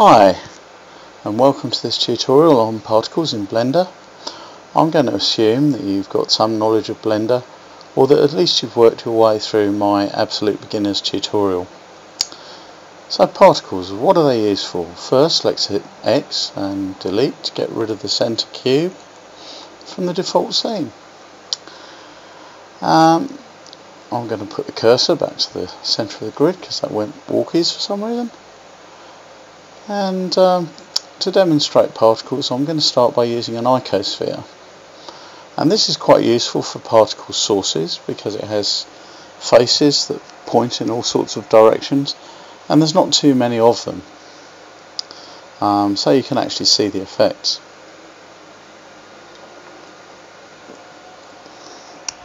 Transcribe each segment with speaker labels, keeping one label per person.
Speaker 1: Hi, and welcome to this tutorial on particles in Blender. I'm going to assume that you've got some knowledge of Blender, or that at least you've worked your way through my Absolute Beginners tutorial. So particles, what are they used for? First, let's hit X and delete to get rid of the center cube from the default scene. I'm going to put the cursor back to the center of the grid because that went walkies for some reason. And to demonstrate particles, I'm going to start by using an icosphere. And this is quite useful for particle sources because it has faces that point in all sorts of directions, and there's not too many of them, so you can actually see the effects.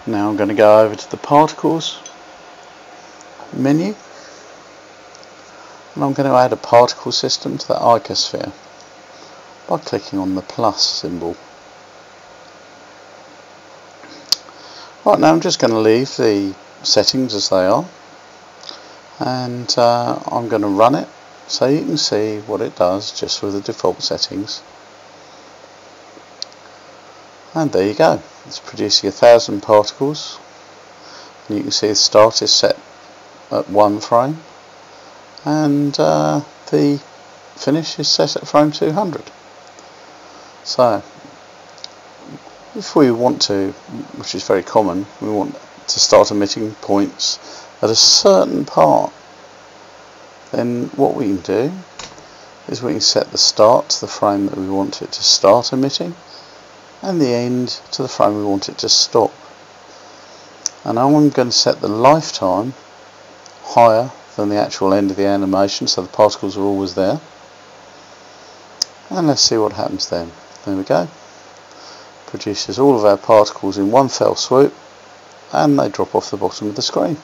Speaker 1: Now I'm going to go over to the particles menu, and I'm going to add a particle system to that icosphere by clicking on the plus symbol. Right, now I'm just going to leave the settings as they are, and I'm going to run it so you can see what it does just with the default settings. And there you go, it's producing 1,000 particles, and you can see the start is set at 1 frame, and the finish is set at frame 200. So if we want to, which is very common, we want to start emitting points at a certain part, then what we can do is we can set the start to the frame that we want it to start emitting and the end to the frame we want it to stop. And now I'm going to set the lifetime higher than the actual end of the animation, so the particles are always there. And let's see what happens then. There we go. Produces all of our particles in one fell swoop, and they drop off the bottom of the screen.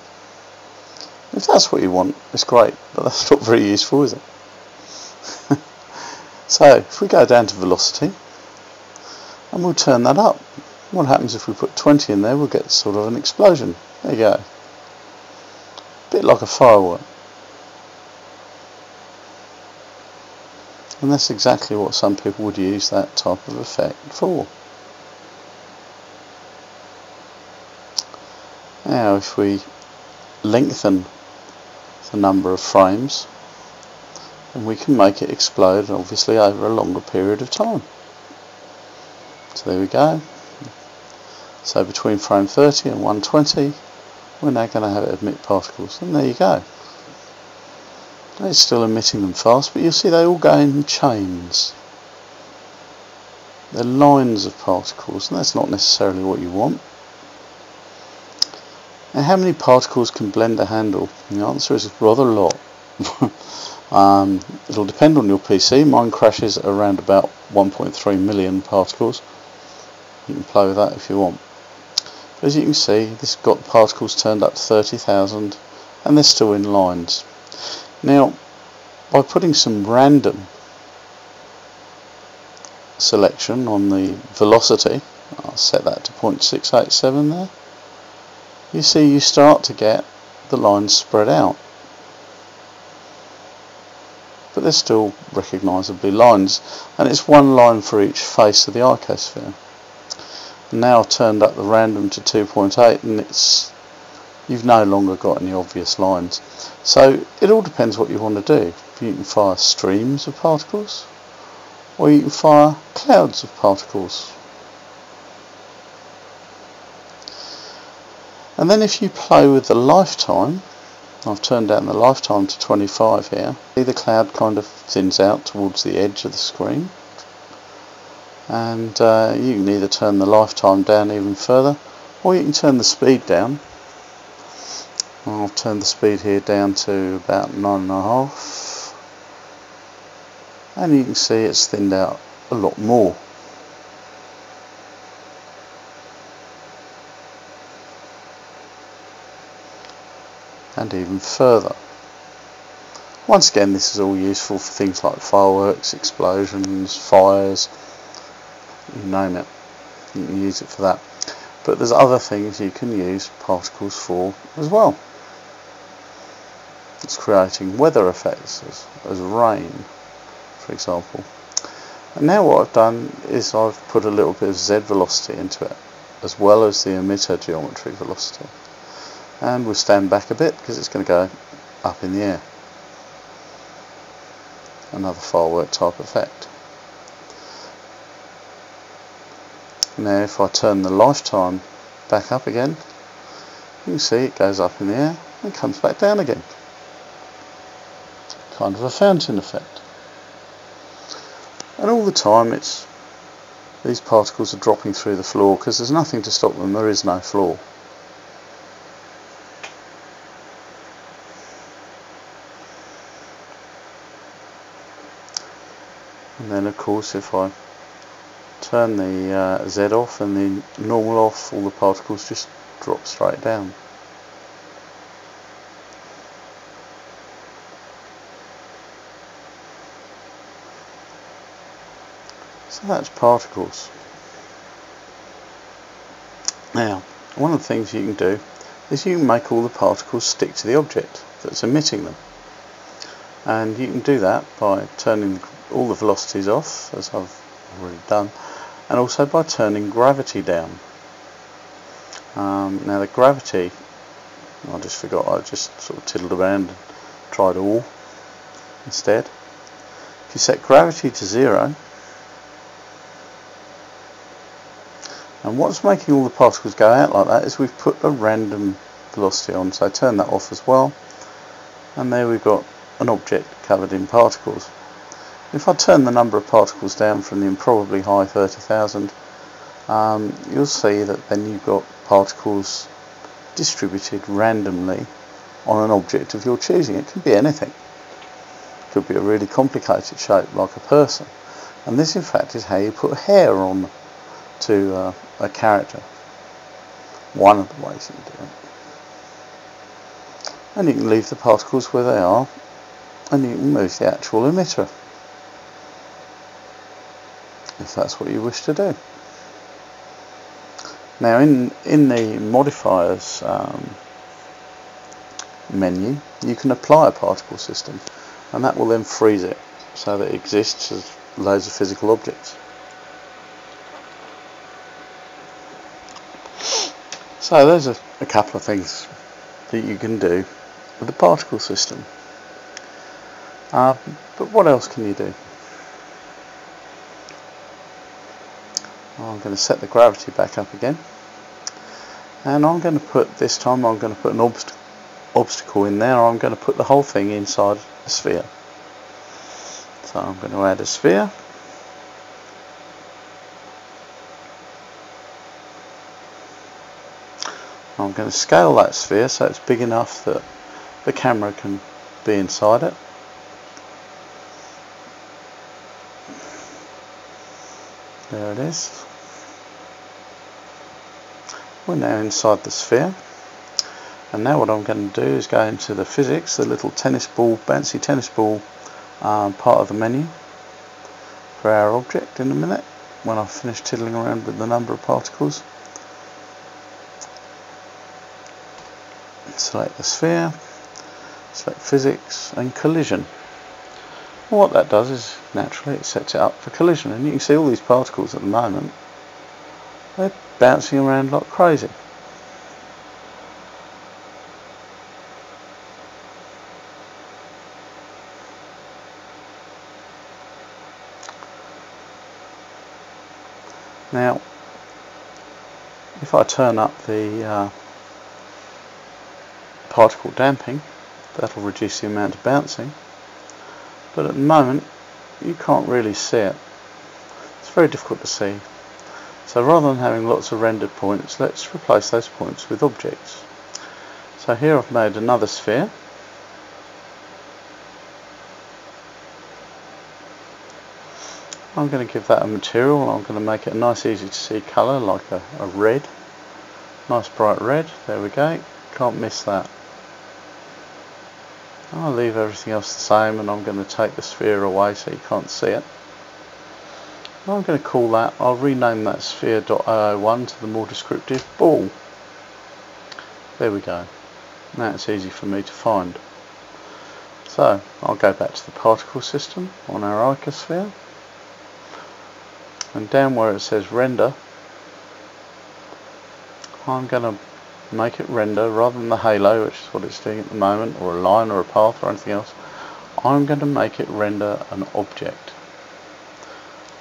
Speaker 1: If that's what you want, it's great, but that's not very useful, is it? So if we go down to velocity, and we'll turn that up. What happens if we put 20 in there? We'll get sort of an explosion. There you go. A bit like a firework. And that's exactly what some people would use that type of effect for. Now if we lengthen the number of frames, then we can make it explode obviously over a longer period of time. So there we go. So between frame 30 and 120 we're now going to have it emit particles, and there you go. It's still emitting them fast, but you'll see they all go in chains. They're lines of particles, and that's not necessarily what you want. Now, how many particles can Blender handle? And the answer is rather a lot. It'll depend on your PC. Mine crashes at around about 1.3 million particles. You can play with that if you want. But as you can see, this has got particles turned up to 30,000, and they're still in lines. Now, by putting some random selection on the velocity, I'll set that to 0.687 there, you see you start to get the lines spread out. But they're still recognisably lines, and it's one line for each face of the icosphere. Now I've turned up the random to 2.8, and you've no longer got any obvious lines. So it all depends what you want to do. You can fire streams of particles, or you can fire clouds of particles. And then if you play with the lifetime, I've turned down the lifetime to 25 here, see the cloud kind of thins out towards the edge of the screen. And you can either turn the lifetime down even further, or you can turn the speed down. I'll turn the speed here down to about 9.5, and you can see it's thinned out a lot more. And even further. Once again, this is all useful for things like fireworks, explosions, fires, you name it. You can use it for that. But there's other things you can use particles for as well. It's creating weather effects as rain, for example. And now what I've done is I've put a little bit of Z velocity into it, as well as the emitter geometry velocity. And we'll stand back a bit because it's going to go up in the air. Another firework type effect. Now if I turn the lifetime back up again, you can see it goes up in the air and comes back down again. Kind of a fountain effect. And all the time these particles are dropping through the floor because there's nothing to stop them, there is no floor. And then of course if I turn the Z off and the normal off, all the particles just drop straight down. So that's particles. Now, one of the things you can do is you can make all the particles stick to the object that's emitting them. And you can do that by turning all the velocities off, as I've already done, and also by turning gravity down. Now the gravity, I just forgot, I just sort of tiddled around and tried all instead. If you set gravity to 0, and what's making all the particles go out like that is we've put a random velocity on, so turn that off as well, and there we've got an object covered in particles. If I turn the number of particles down from the improbably high 30,000, you'll see that then you've got particles distributed randomly on an object of your choosing. It could be anything. It could be a really complicated shape like a person. And this in fact is how you put hair on to a character. One of the ways you do it. And you can leave the particles where they are, and you can move the actual emitter if that's what you wish to do. Now in the modifiers menu, you can apply a particle system, and that will then freeze it so that it exists as loads of physical objects. So there's a couple of things that you can do with the particle system. But what else can you do? I'm going to set the gravity back up again, and I'm going to put, this time I'm going to put an obstacle in there. I'm going to put the whole thing inside a sphere. So I'm going to add a sphere. I'm going to scale that sphere so it's big enough that the camera can be inside it. There it is. We're now inside the sphere, and now what I'm going to do is go into the physics, the little tennis ball, bouncy tennis ball part of the menu for our object in a minute when I've finished tiddling around with the number of particles. Select the sphere, select physics and collision. And what that does is naturally it sets it up for collision, and you can see all these particles at the moment, they're bouncing around like crazy. Now if I turn up the particle damping, that'll reduce the amount of bouncing, but at the moment you can't really see it. It's very difficult to see. So rather than having lots of rendered points, let's replace those points with objects. So here I've made another sphere. I'm going to give that a material. I'm going to make it a nice easy to see colour, like a red. Nice bright red. There we go. Can't miss that. I'll leave everything else the same, and I'm going to take the sphere away so you can't see it. I'm going to call that, I'll rename that sphere.001 to the more descriptive ball. There we go. Now it's easy for me to find. So I'll go back to the particle system on our icosphere, and down where it says render, I'm going to make it render, rather than the halo, which is what it's doing at the moment, or a line or a path or anything else. I'm going to make it render an object.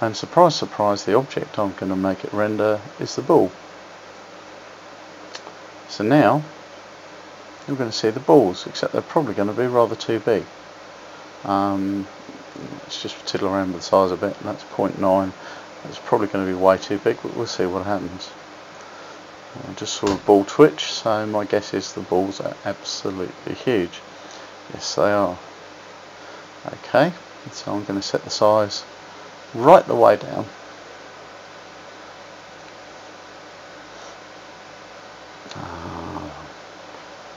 Speaker 1: And surprise, surprise, the object I'm going to make it render is the ball. So now you're going to see the balls, except they're probably going to be rather too big. Let's just fiddle around with the size a bit, and that's 0.9. It's probably going to be way too big, but we'll see what happens. I just saw a ball twitch, so my guess is the balls are absolutely huge. Yes, they are. Okay, so I'm going to set the size right the way down.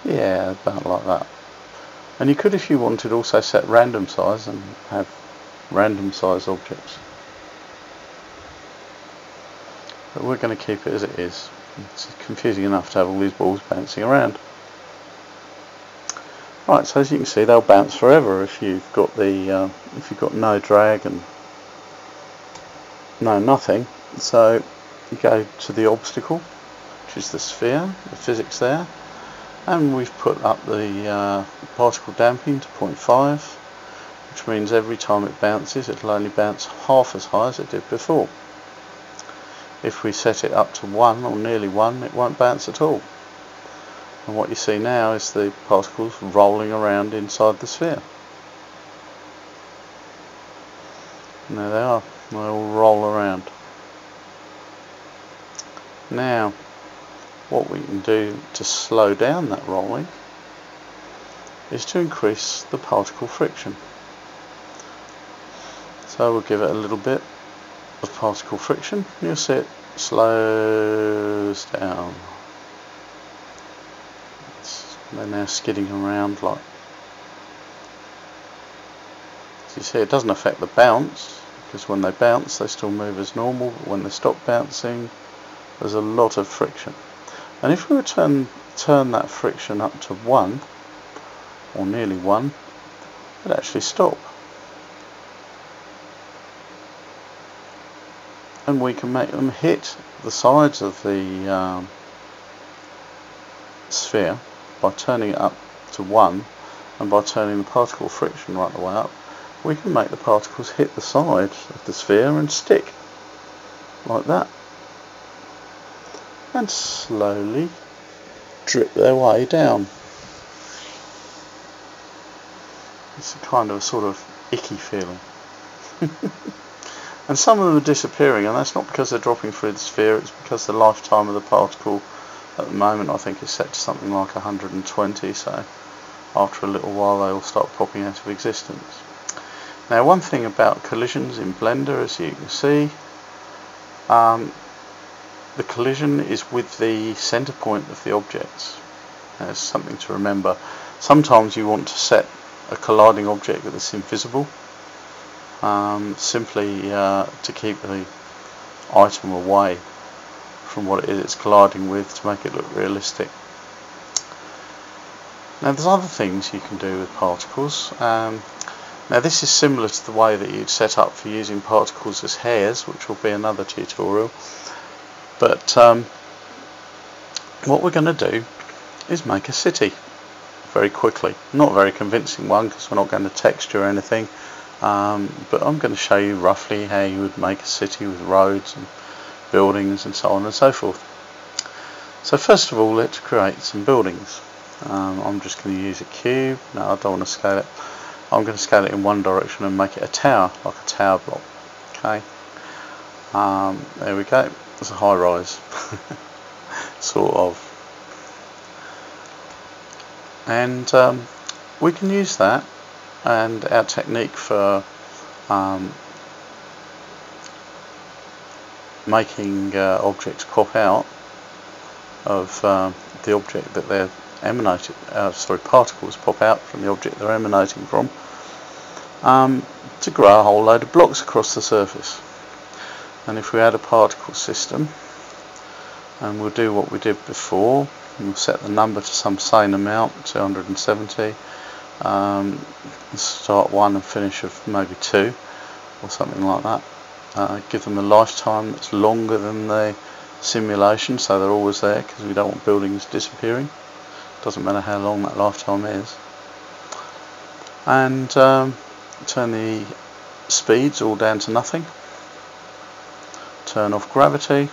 Speaker 1: Yeah, about like that. And you could, if you wanted, also set random size and have random size objects. But we're going to keep it as it is. It's confusing enough to have all these balls bouncing around. Right, so as you can see, they'll bounce forever if you've got the if you've got no drag and no nothing. So you go to the obstacle, which is the sphere, the physics there, and we've put up the particle damping to 0.5, which means every time it bounces, it'll only bounce half as high as it did before. If we set it up to 1 or nearly 1, it won't bounce at all. And what you see now is the particles rolling around inside the sphere. And there they are, they all roll around. Now, what we can do to slow down that rolling is to increase the particle friction. So we'll give it a little bit of particle friction, you'll see it slows down. They're now skidding around like. As you see, it doesn't affect the bounce, because when they bounce they still move as normal, but when they stop bouncing there's a lot of friction. And if we were to turn that friction up to 1 or nearly 1, it'd actually stop. And we can make them hit the sides of the sphere by turning it up to 1, and by turning the particle friction right the way up, we can make the particles hit the sides of the sphere and stick like that, and slowly drip their way down. It's a kind of a sort of icky feeling. And some of them are disappearing, and that's not because they're dropping through the sphere, it's because the lifetime of the particle at the moment I think is set to something like 120, so after a little while they will start popping out of existence. Now, one thing about collisions in Blender, as you can see, the collision is with the center point of the objects. There's something to remember. Sometimes you want to set a colliding object that's invisible, simply to keep the item away from what it is it's colliding with, to make it look realistic. Now there's other things you can do with particles. Now this is similar to the way that you'd set up for using particles as hairs, which will be another tutorial. But what we're going to do is make a city very quickly. Not a very convincing one, because we're not going to texture anything, but I'm going to show you roughly how you would make a city with roads and buildings and so on and so forth. So first of all, let's create some buildings. I'm just going to use a cube. No, I don't want to scale it. I'm going to scale it in one direction and make it a tower, like a tower block. Okay. There we go. It's a high rise, sort of. And we can use that, and our technique for making objects pop out of the object that they're emanating, particles pop out from the object they're emanating from, to grow a whole load of blocks across the surface. And if we add a particle system, and we'll do what we did before, we'll set the number to some sane amount, 270, Start one and finish of maybe two or something like that. Give them a lifetime that's longer than the simulation, so they're always there, because we don't want buildings disappearing. Doesn't matter how long that lifetime is. And turn the speeds all down to nothing. Turn off gravity.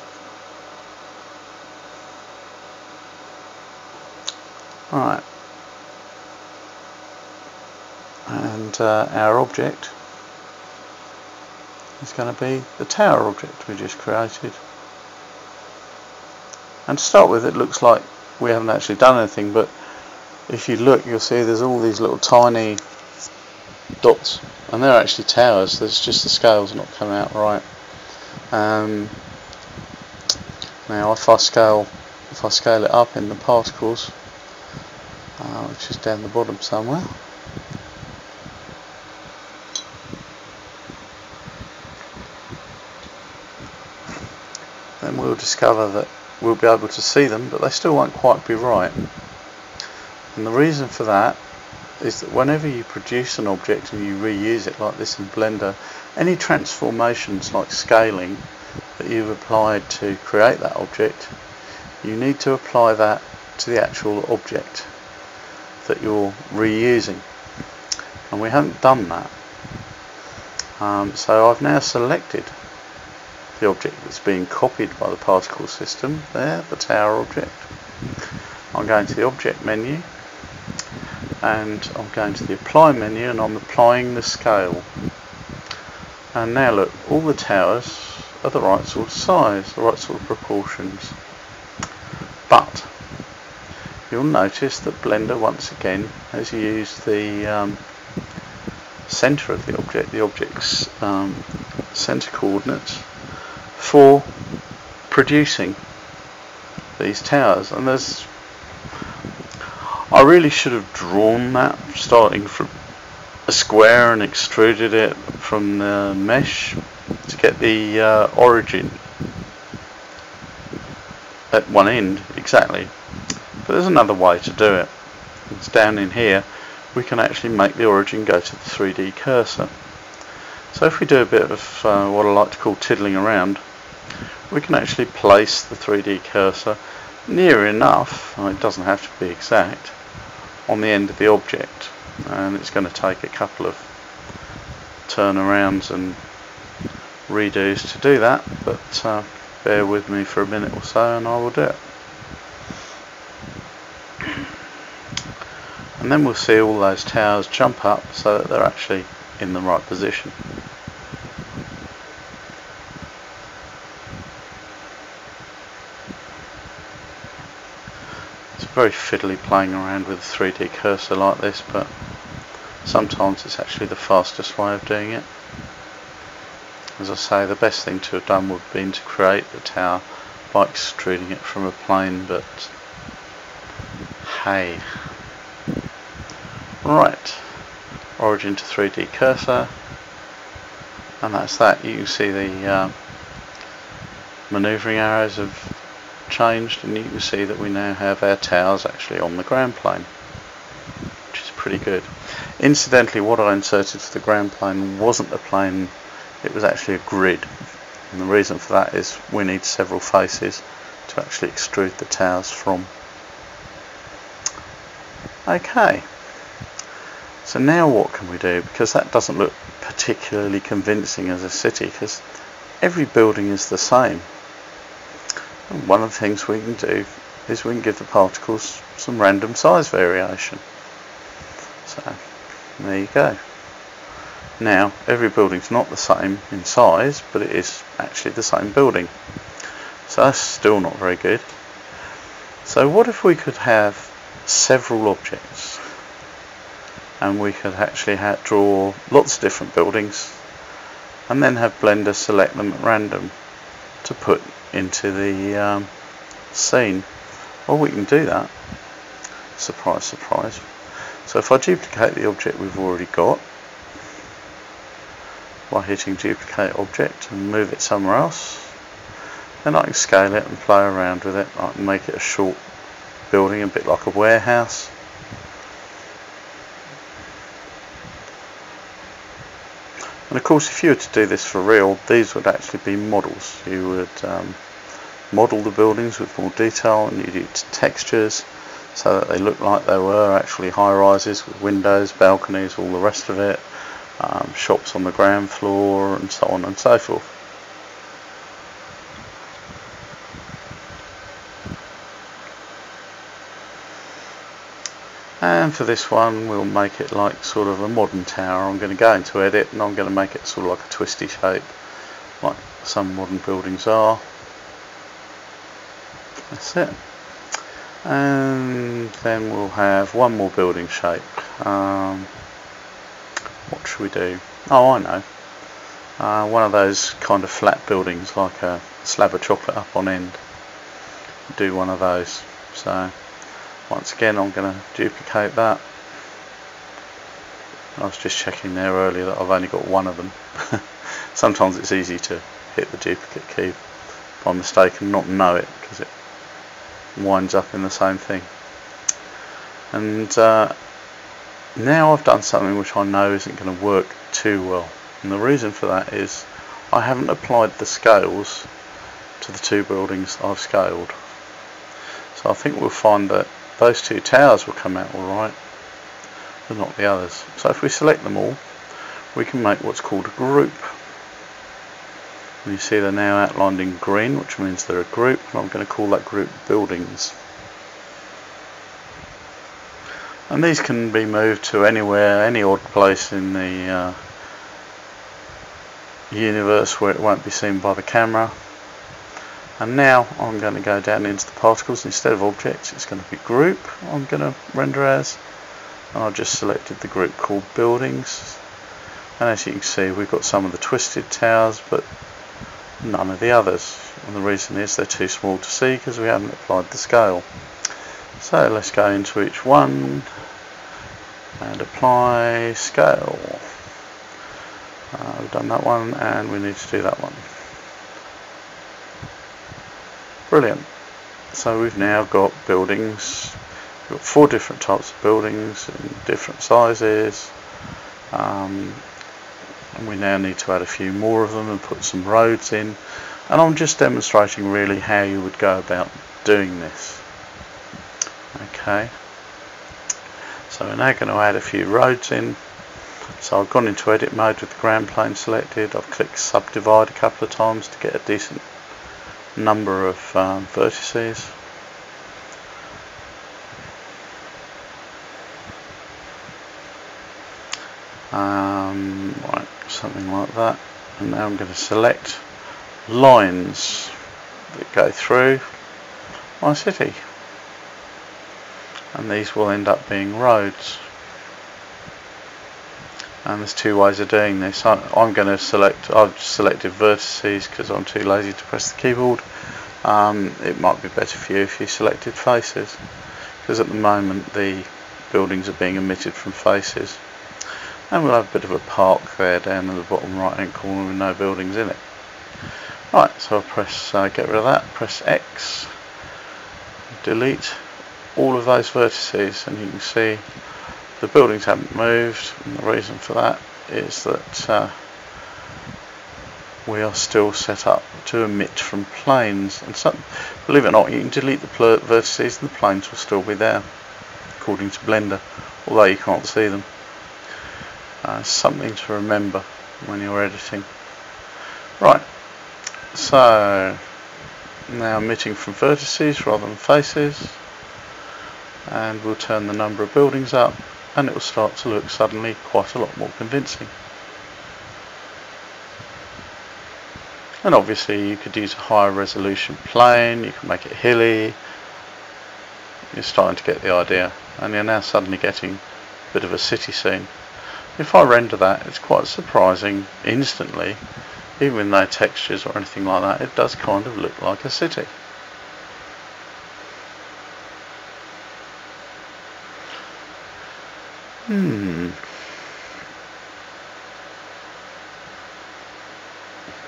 Speaker 1: Alright. And our object is going to be the tower object we just created. And to start with, it looks like we haven't actually done anything, but if you look, you'll see there's all these little tiny dots, and they're actually towers. There's just the scale's not coming out right. Now if I scale it up in the particles, which is down the bottom somewhere, then we'll discover that we'll be able to see them, but they still won't quite be right. And the reason for that is that whenever you produce an object and you reuse it like this in Blender, any transformations like scaling that you've applied to create that object, you need to apply that to the actual object that you're reusing. And we haven't done that. So I've now selected the object that's being copied by the particle system there, the tower object. I'm going to the object menu, and I'm going to the apply menu, and I'm applying the scale. And now look, all the towers are the right sort of size, the right sort of proportions. But you'll notice that Blender once again has used the centre of the object's centre coordinates for producing these towers. And I really should have drawn that starting from a square and extruded it from the mesh to get the origin at one end exactly. But there's another way to do it. It's down in here. We can actually make the origin go to the 3D cursor. So if we do a bit of what I like to call tiddling around, we can actually place the 3D cursor near enough, it doesn't have to be exact, on the end of the object. And it's going to take a couple of turnarounds and redos to do that, but bear with me for a minute or so and I will do it. And then we'll see all those towers jump up so that they're actually in the right position. It's very fiddly playing around with a 3D cursor like this, but sometimes it's actually the fastest way of doing it. As I say, the best thing to have done would have been to create the tower by extruding it from a plane, but hey. Right, origin to 3D cursor, and that's that. You can see the manoeuvring arrows have changed, and you can see that we now have our towers actually on the ground plane, which is pretty good. Incidentally, what I inserted for the ground plane wasn't a plane, it was actually a grid, and the reason for that is we need several faces to actually extrude the towers from. Okay, so now what can we do? Because that doesn't look particularly convincing as a city, because every building is the same. And one of the things we can do is we can give the particles some random size variation. So there you go. Now every building's not the same in size, but it is actually the same building. So that's still not very good. So what if we could have several objects, and we could actually draw lots of different buildings and then have Blender select them at random to put into the scene? Well, we can do that. Surprise, surprise. So if I duplicate the object we've already got by hitting duplicate object and move it somewhere else, then I can scale it and play around with it. I can make it a short building, a bit like a warehouse. And of course, if you were to do this for real, these would actually be models. You would model the buildings with more detail, and you'd use textures so that they look like they were actually high rises with windows, balconies, all the rest of it, shops on the ground floor, and so on and so forth. And for this one, we'll make it like sort of a modern tower. I'm going to go into edit, and I'm going to make it sort of like a twisty shape, like some modern buildings are. That's it. And then we'll have one more building shape. What should we do? Oh, I know. One of those kind of flat buildings, like a slab of chocolate up on end. Do one of those. So once again, I'm going to duplicate that. I was just checking there earlier that I've only got one of them. Sometimes it's easy to hit the duplicate key by mistake and not know it, because it winds up in the same thing. And now I've done something which I know isn't going to work too well, and the reason for that is I haven't applied the scales to the two buildings I've scaled. So I think we'll find that those two towers will come out alright, but not the others. So if we select them all, we can make what's called a group. And you see they're now outlined in green, which means they're a group, and I'm going to call that group buildings. And these can be moved to anywhere, any odd place in the universe where it won't be seen by the camera. And now I'm going to go down into the particles. Instead of objects, it's going to be group I'm going to render as. And I've just selected the group called buildings. And as you can see, we've got some of the twisted towers, but none of the others. And the reason is they're too small to see because we haven't applied the scale. So let's go into each one and apply scale. We've done that one, and we need to do that one. Brilliant. So we've now got buildings. We've got 4 different types of buildings in different sizes. And we now need to add a few more of them and put some roads in. And I'm just demonstrating really how you would go about doing this. Okay. So we're now going to add a few roads in. So I've gone into edit mode with the ground plane selected. I've clicked subdivide a couple of times to get a decent number of vertices. Right, something like that. And now I'm going to select lines that go through my city. And these will end up being roads. And there's 2 ways of doing this. I'm going to select, I've selected vertices because I'm too lazy to press the keyboard. It might be better for you if you selected faces, because at the moment the buildings are being emitted from faces. And we'll have a bit of a park there down in the bottom right hand corner with no buildings in it. Right, so I'll press, get rid of that, press X, delete all of those vertices, and you can see the buildings haven't moved, and the reason for that is that we are still set up to emit from planes. And so, believe it or not, you can delete the vertices and the planes will still be there, according to Blender, although you can't see them. Something to remember when you're editing. Right, so now emitting from vertices rather than faces, and we'll turn the number of buildings up, and it will start to look suddenly quite a lot more convincing. And obviously you could use a higher resolution plane, you can make it hilly. You're starting to get the idea, and you're now suddenly getting a bit of a city scene. If I render that, it's quite surprising instantly, even with no textures or anything like that, it does kind of look like a city.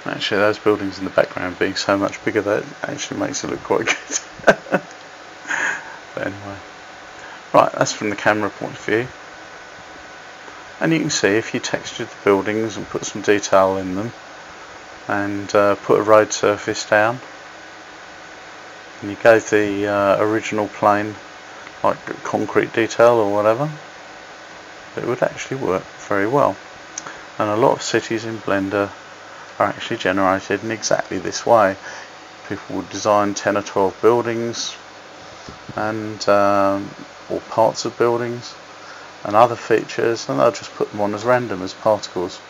Speaker 1: Actually, those buildings in the background being so much bigger, that actually makes it look quite good. But anyway, right, that's from the camera point of view. And you can see if you textured the buildings and put some detail in them, and put a road surface down, and you gave the original plane like concrete detail or whatever, it would actually work very well. And a lot of cities in Blender are actually generated in exactly this way. People would design 10 or 12 buildings and or parts of buildings and other features, and they'll just put them on as random as particles.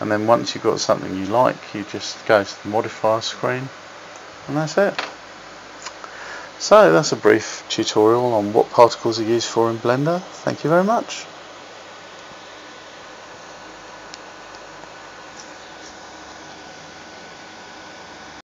Speaker 1: And then once you've got something you like, you just go to the modifier screen, and that's it. So that's a brief tutorial on what particles are used for in Blender. Thank you very much.